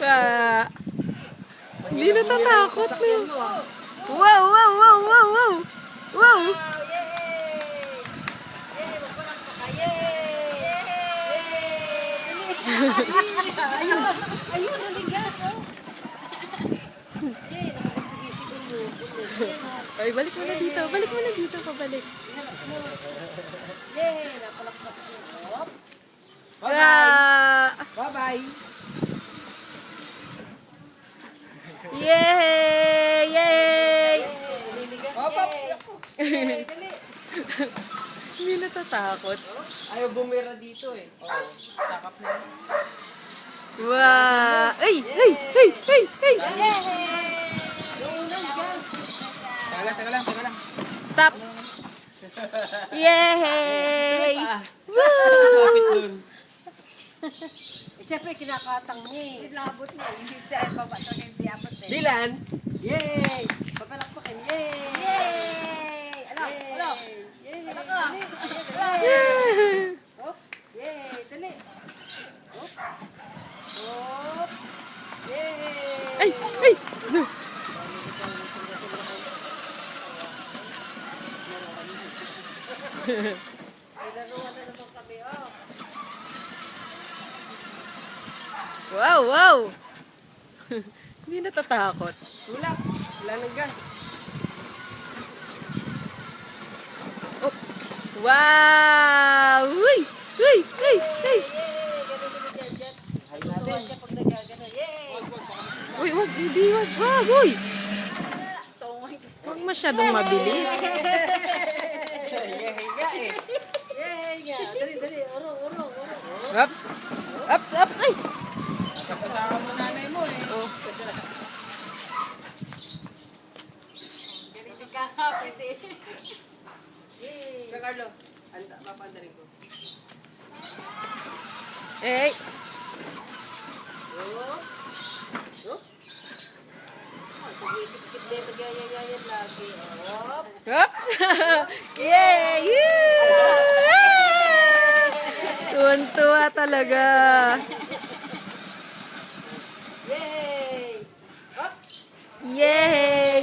Ka. Hindi natatakot na. Wow, wow, wow, wow, wow. Wow. Ayun, naligas, oh. Ay, balik mo na dito. Balik mo na dito. Pabalik. Napalakpak siya. Ah. Bye-bye. Yay! Yay! Dali. Hindi natatakot. Ayaw bumira dito eh. Oo, sakap na yun. Wow! Ay! Ay! Ay! Ay! Ay! Teka lang. Stop! Yay! Kapit dun. Siyempre, kinakatang niya eh. Inabot niya. Hindi siya ay baba talaga hindi abot eh. Dilan. Yay! Papalakpakin. Yay! Yay! Ano? Yay! Ano ka? Yay! Hop! Yay! Dali! Hop! Hop! Yay! Ay! Ay! Nilaruan na naman kami, oh. Wow! Wow! Hindi natatakot. Wala ng gas. Oh. Wow! Uy! Uy! Uy! Uy! Yay! Ganun dyan. Tutuwa siya pag nagagano. Yay! Uy! Wag! Hindi! Wag! Wag! Uy! Tungoy. Huwag masyadong mabilis. Higa eh. Yay nga! Dali! Uro! Ups! Ups! Ups! Ay! Kasama mo nanay mo eh. Oh. Ganito ka kapit eh. Yay! Kaya Carlo, papandarin ko. Eh! Hop! Hop! Pag-isip-isip na yung magyayayayad lagi. Hop! Ups! Yay! Yay! Tuwan-tuwa talaga. Yay! Hop! Yay!